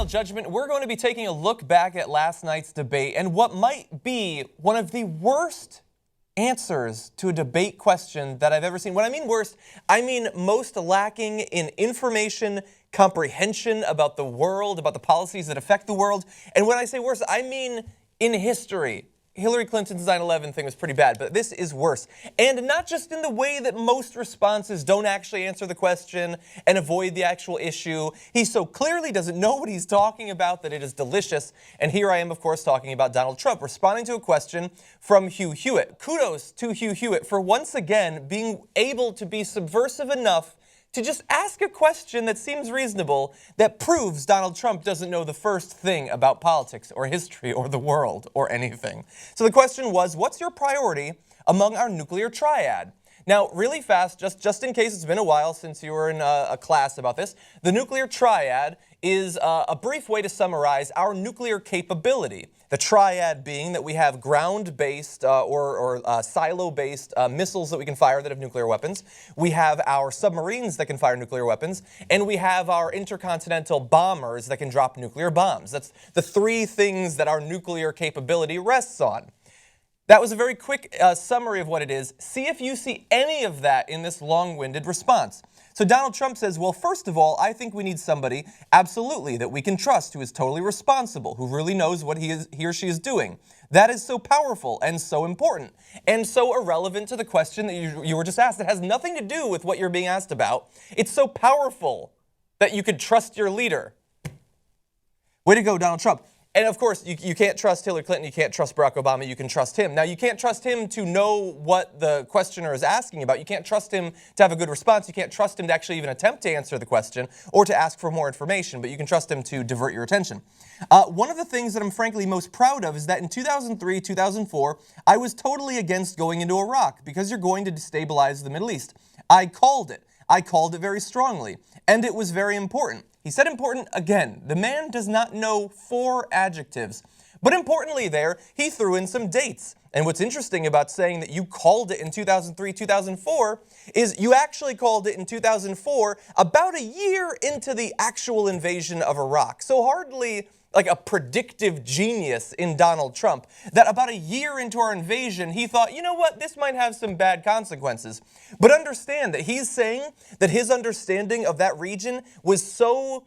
Final Judgment, we're going to be taking a look back at last night's debate and what might be one of the worst answers to a debate question that I've ever seen. When I mean worst, I mean most lacking in information, comprehension about the world, about the policies that affect the world. And when I say worst, I mean in history. Hillary Clinton's 9/11 thing was pretty bad, but this is worse. And not just in the way that most responses don't actually answer the question and avoid the actual issue. He so clearly doesn't know what he's talking about that it is delicious. And here I am, of course, talking about Donald Trump, responding to a question from Hugh Hewitt. Kudos to Hugh Hewitt for once again being able to be subversive enough to just ask a question that seems reasonable that proves Donald Trump doesn't know the first thing about politics or history or the world or anything. So the question was, what's your priority among our nuclear triad? Now, really fast, just in case it's been a while since you were in a class about this, the nuclear triad is a brief way to summarize our nuclear capability. The triad being that we have ground-based or silo-based missiles that we can fire that have nuclear weapons. We have our submarines that can fire nuclear weapons. And we have our intercontinental bombers that can drop nuclear bombs. That's the three things that our nuclear capability rests on. That was a very quick summary of what it is. See if you see any of that in this long-winded response. So Donald Trump says, well, first of all, I think we need somebody, absolutely, that we can trust, who is totally responsible, who really knows what he or she is doing. That is so powerful and so important and so irrelevant to the question that you were just asked. It has nothing to do with what you're being asked about. It's so powerful that you could trust your leader. Way to go, Donald Trump. And of course, you can't trust Hillary Clinton, you can't trust Barack Obama, you can trust him. Now, you can't trust him to know what the questioner is asking about. You can't trust him to have a good response. You can't trust him to actually even attempt to answer the question or to ask for more information, but you can trust him to divert your attention. One of the things that I'm frankly most proud of is that in 2003, 2004, I was totally against going into Iraq because you're going to destabilize the Middle East. I called it. I called it very strongly, and it was very important. He said important again. The man does not know 4 adjectives. But importantly there, he threw in some dates. And what's interesting about saying that you called it in 2003, 2004 is you actually called it in 2004, about a year into the actual invasion of Iraq. So hardly like a predictive genius in Donald Trump, that about a year into our invasion, he thought, you know what, this might have some bad consequences. But understand that he's saying that his understanding of that region was so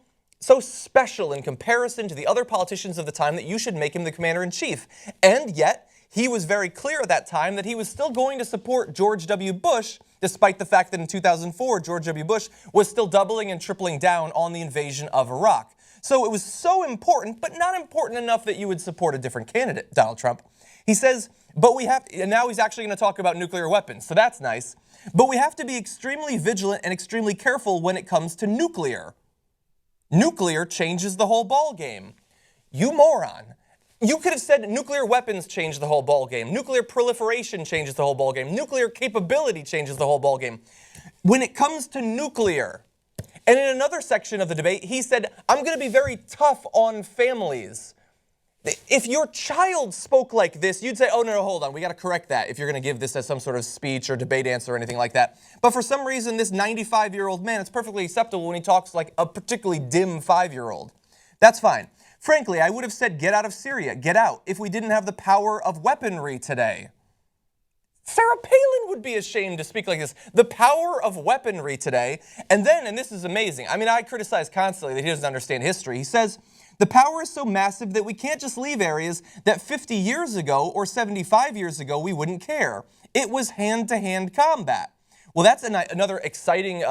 special in comparison to the other politicians of the time that you should make him the commander-in-chief. And yet, he was very clear at that time that he was still going to support George W. Bush, despite the fact that in 2004, George W. Bush was still doubling and tripling down on the invasion of Iraq. So it was so important, but not important enough that you would support a different candidate, Donald Trump. He says, but we have, and now he's actually going to talk about nuclear weapons, so that's nice. But we have to be extremely vigilant and extremely careful when it comes to nuclear. Nuclear changes the whole ballgame. You moron. You could have said nuclear weapons change the whole ballgame. Nuclear proliferation changes the whole ballgame. Nuclear capability changes the whole ballgame. When it comes to nuclear, and in another section of the debate, he said, I'm going to be very tough on families. If your child spoke like this, you'd say, oh, no, hold on, we got to correct that if you're going to give this as some sort of speech or debate answer or anything like that. But for some reason, this 95-year-old man, it's perfectly acceptable when he talks like a particularly dim 5-year-old. That's fine. Frankly, I would have said, get out of Syria, get out, if we didn't have the power of weaponry today. Sarah Palin would be ashamed to speak like this. The power of weaponry today. And then, and this is amazing, I mean, I criticize constantly that he doesn't understand history. He says, the power is so massive that we can't just leave areas that 50 years ago or 75 years ago we wouldn't care. It was hand-to-hand combat. Well, that's another exciting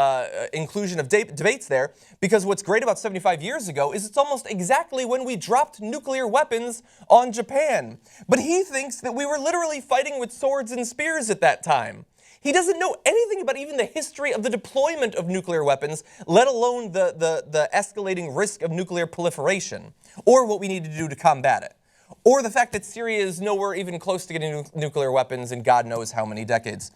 inclusion of debates there, because what's great about 75 years ago is it's almost exactly when we dropped nuclear weapons on Japan. But he thinks that we were literally fighting with swords and spears at that time. He doesn't know anything about even the history of the deployment of nuclear weapons, let alone the escalating risk of nuclear proliferation, or what we need to do to combat it, or the fact that Syria is nowhere even close to getting nuclear weapons in God knows how many decades.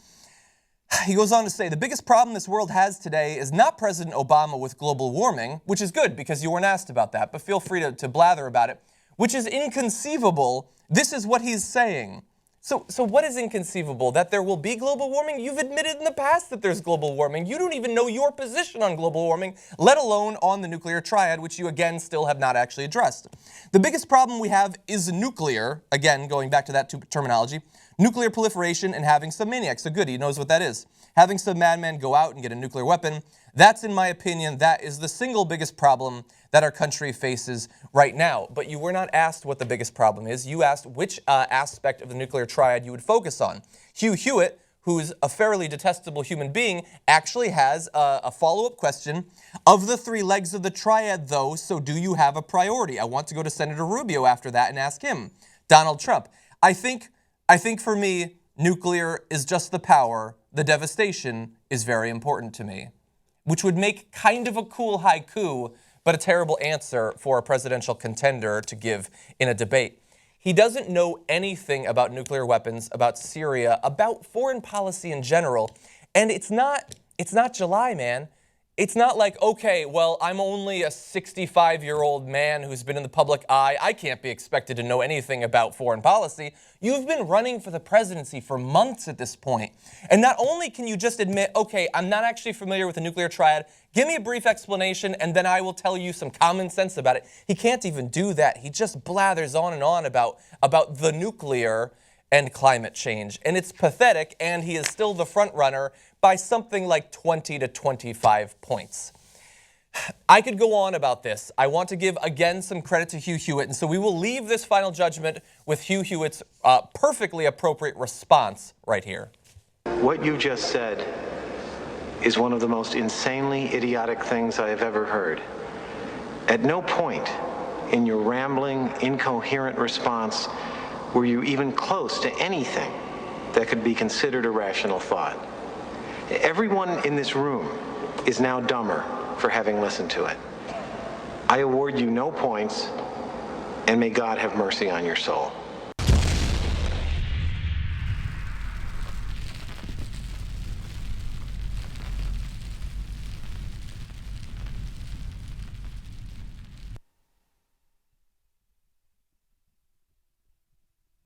He goes on to say, the biggest problem this world has today is not President Obama with global warming, which is good because you weren't asked about that, but feel free to blather about it, which is inconceivable. This is what he's saying. So what is inconceivable? That there will be global warming? You've admitted in the past that there's global warming. You don't even know your position on global warming, let alone on the nuclear triad, which you again still have not actually addressed. The biggest problem we have is nuclear, again, going back to that terminology, nuclear proliferation and having some maniacs. So good, he knows what that is. Having some madman go out and get a nuclear weapon, that's, in my opinion, that is the single biggest problem that our country faces right now. But you were not asked what the biggest problem is. You asked which aspect of the nuclear triad you would focus on. Hugh Hewitt, who's a fairly detestable human being, actually has a follow-up question. Of the three legs of the triad, though, so do you have a priority? I want to go to Senator Rubio after that and ask him. Donald Trump. I think for me, nuclear is just the power. The devastation is very important to me, which would make kind of a cool haiku, but a terrible answer for a presidential contender to give in a debate. He doesn't know anything about nuclear weapons, about Syria, about foreign policy in general, and it's not July, man. It's not like, okay, well, I'm only a 65-year-old man who's been in the public eye. I can't be expected to know anything about foreign policy. You've been running for the presidency for months at this point. And not only can you just admit, okay, I'm not actually familiar with the nuclear triad, give me a brief explanation and then I will tell you some common sense about it. He can't even do that. He just blathers on and on about the nuclear and climate change. And it's pathetic, and he is still the front runner by something like 20 to 25 points. I could go on about this. I want to give, again, some credit to Hugh Hewitt, and so we will leave this final judgment with Hugh Hewitt's perfectly appropriate response right here. What you just said is one of the most insanely idiotic things I have ever heard. At no point in your rambling, incoherent response were you even close to anything that could be considered a rational thought. Everyone in this room is now dumber for having listened to it. I award you no points, and may God have mercy on your soul.